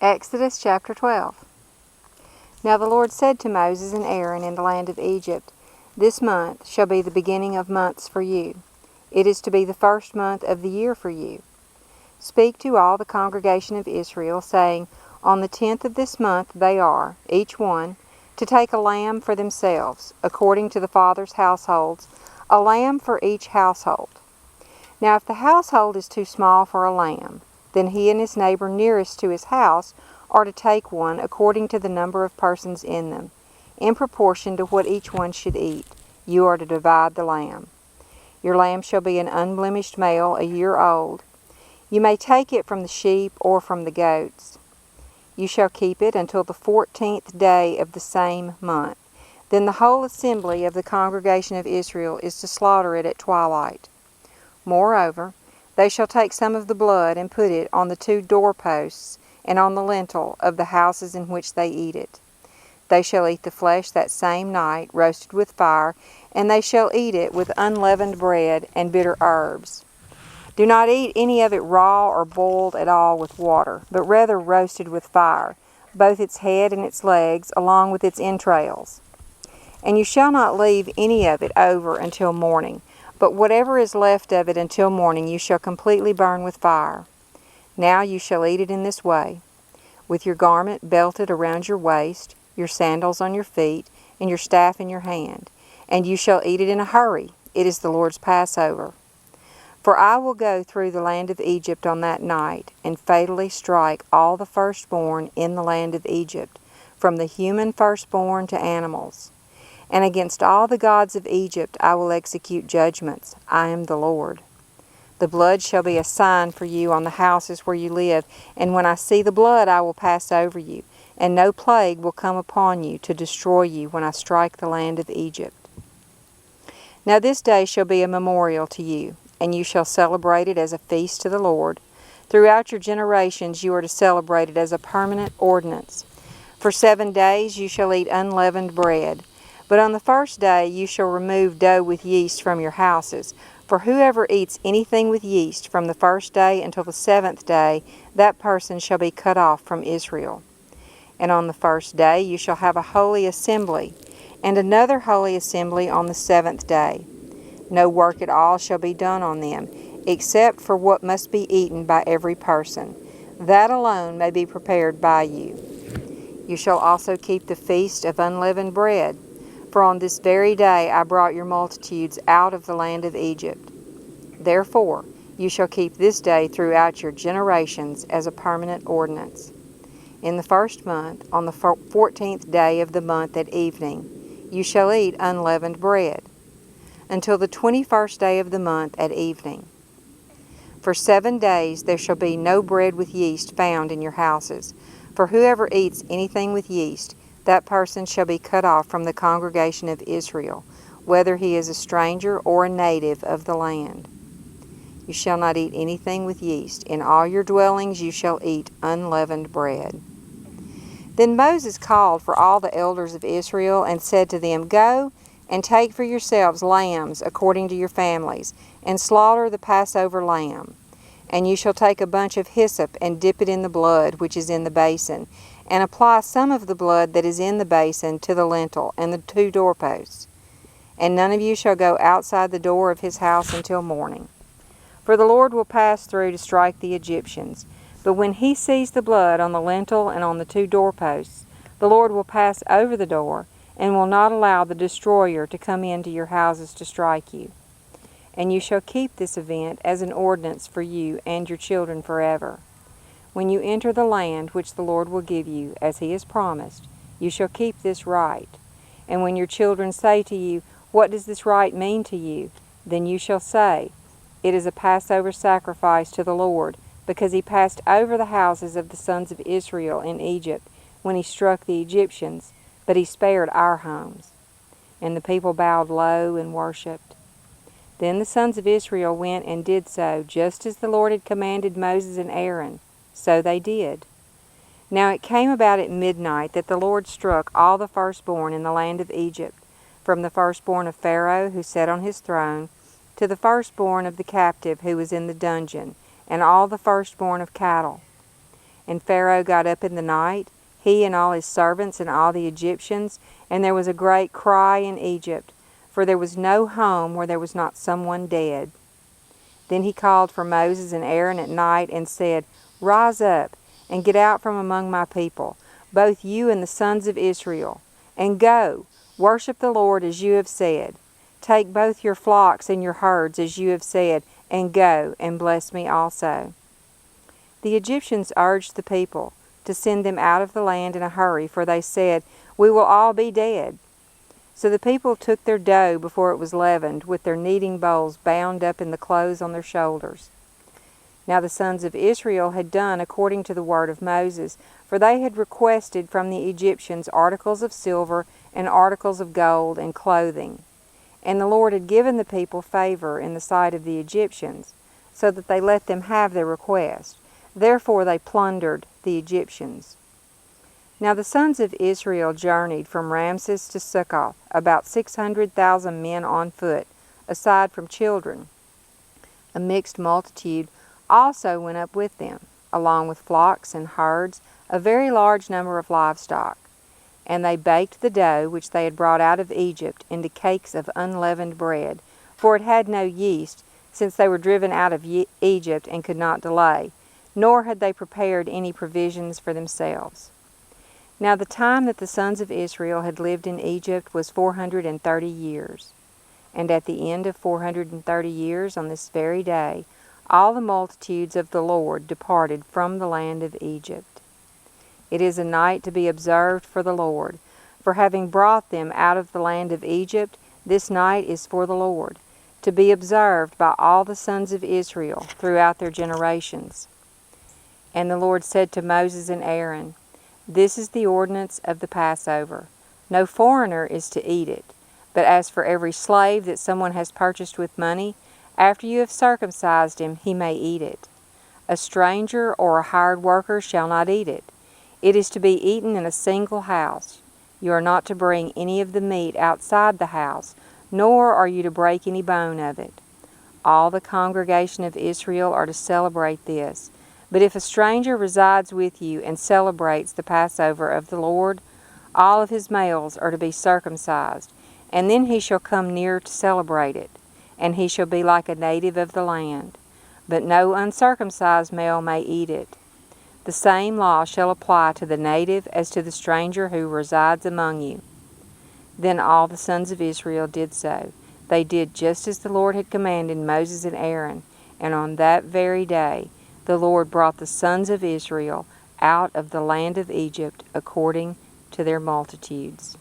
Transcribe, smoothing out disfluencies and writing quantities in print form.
Exodus chapter 12. Now the Lord said to Moses and Aaron in the land of Egypt, This month shall be the beginning of months for you. It is to be the first month of the year for you. Speak to all the congregation of Israel, saying, On the 10th of this month they are, each one, to take a lamb for themselves, according to the fathers' households, a lamb for each household. Now if the household is too small for a lamb, then he and his neighbor nearest to his house are to take one according to the number of persons in them, in proportion to what each one should eat. You are to divide the lamb. Your lamb shall be an unblemished male, a year old. You may take it from the sheep or from the goats. You shall keep it until the 14th day of the same month. Then the whole assembly of the congregation of Israel is to slaughter it at twilight. Moreover, they shall take some of the blood and put it on the 2 doorposts and on the lintel of the houses in which they eat it. They shall eat the flesh that same night, roasted with fire, and they shall eat it with unleavened bread and bitter herbs. Do not eat any of it raw or boiled at all with water, but rather roasted with fire, both its head and its legs, along with its entrails. And you shall not leave any of it over until morning, but whatever is left of it until morning you shall completely burn with fire. Now you shall eat it in this way, with your garment belted around your waist, your sandals on your feet, and your staff in your hand. And you shall eat it in a hurry. It is the Lord's Passover. For I will go through the land of Egypt on that night, and fatally strike all the firstborn in the land of Egypt, from the human firstborn to animals. And against all the gods of Egypt I will execute judgments. I am the Lord. The blood shall be a sign for you on the houses where you live, and when I see the blood I will pass over you, and no plague will come upon you to destroy you when I strike the land of Egypt. Now this day shall be a memorial to you, and you shall celebrate it as a feast to the Lord. Throughout your generations you are to celebrate it as a permanent ordinance. For 7 days you shall eat unleavened bread. But on the first day you shall remove dough with yeast from your houses. For whoever eats anything with yeast from the first day until the 7th day, that person shall be cut off from Israel. And on the first day you shall have a holy assembly, and another holy assembly on the 7th day. No work at all shall be done on them, except for what must be eaten by every person. That alone may be prepared by you. You shall also keep the feast of unleavened bread. For on this very day I brought your multitudes out of the land of Egypt. Therefore you shall keep this day throughout your generations as a permanent ordinance. In the first month, on the 14th day of the month at evening, you shall eat unleavened bread, until the 21st day of the month at evening. For 7 days there shall be no bread with yeast found in your houses, for whoever eats anything with yeast, that person shall be cut off from the congregation of Israel, whether he is a stranger or a native of the land. You shall not eat anything with yeast. In all your dwellings you shall eat unleavened bread. Then Moses called for all the elders of Israel and said to them, Go and take for yourselves lambs according to your families, and slaughter the Passover lamb. And you shall take a bunch of hyssop and dip it in the blood which is in the basin, and apply some of the blood that is in the basin to the lintel and the 2 doorposts. And none of you shall go outside the door of his house until morning. For the Lord will pass through to strike the Egyptians. But when he sees the blood on the lintel and on the 2 doorposts, the Lord will pass over the door, and will not allow the destroyer to come into your houses to strike you. And you shall keep this event as an ordinance for you and your children forever. When you enter the land which the Lord will give you, as he has promised, you shall keep this rite. And when your children say to you, What does this rite mean to you? Then you shall say, It is a Passover sacrifice to the Lord, because he passed over the houses of the sons of Israel in Egypt when he struck the Egyptians, but he spared our homes. And the people bowed low and worshipped. Then the sons of Israel went and did so, just as the Lord had commanded Moses and Aaron. So they did. Now it came about at midnight that the Lord struck all the firstborn in the land of Egypt, from the firstborn of Pharaoh who sat on his throne, to the firstborn of the captive who was in the dungeon, and all the firstborn of cattle. And Pharaoh got up in the night, he and all his servants and all the Egyptians, and there was a great cry in Egypt, for there was no home where there was not someone dead. Then he called for Moses and Aaron at night and said, Rise up, and get out from among my people, both you and the sons of Israel, and go, worship the Lord as you have said. Take both your flocks and your herds as you have said, and go, and bless me also. The Egyptians urged the people to send them out of the land in a hurry, for they said, We will all be dead. So the people took their dough before it was leavened, with their kneading bowls bound up in the clothes on their shoulders. Now the sons of Israel had done according to the word of Moses, for they had requested from the Egyptians articles of silver and articles of gold and clothing. And the Lord had given the people favor in the sight of the Egyptians, so that they let them have their request. Therefore they plundered the Egyptians. Now the sons of Israel journeyed from Ramses to Succoth, about 600,000 men on foot, aside from children. A mixed multitude also went up with them, along with flocks and herds, a very large number of livestock. And they baked the dough which they had brought out of Egypt into cakes of unleavened bread, for it had no yeast, since they were driven out of Egypt and could not delay, nor had they prepared any provisions for themselves. Now the time that the sons of Israel had lived in Egypt was 430 years. And at the end of 430 years, on this very day, all the multitudes of the Lord departed from the land of Egypt. It is a night to be observed for the Lord, for having brought them out of the land of Egypt, this night is for the Lord, to be observed by all the sons of Israel throughout their generations. And the Lord said to Moses and Aaron, This is the ordinance of the Passover. No foreigner is to eat it, but as for every slave that someone has purchased with money, after you have circumcised him, he may eat it. A stranger or a hired worker shall not eat it. It is to be eaten in a single house. You are not to bring any of the meat outside the house, nor are you to break any bone of it. All the congregation of Israel are to celebrate this. But if a stranger resides with you and celebrates the Passover of the Lord, all of his males are to be circumcised, and then he shall come near to celebrate it, and he shall be like a native of the land. But no uncircumcised male may eat it. The same law shall apply to the native as to the stranger who resides among you. Then all the sons of Israel did so. They did just as the Lord had commanded Moses and Aaron, and on that very day the Lord brought the sons of Israel out of the land of Egypt according to their multitudes.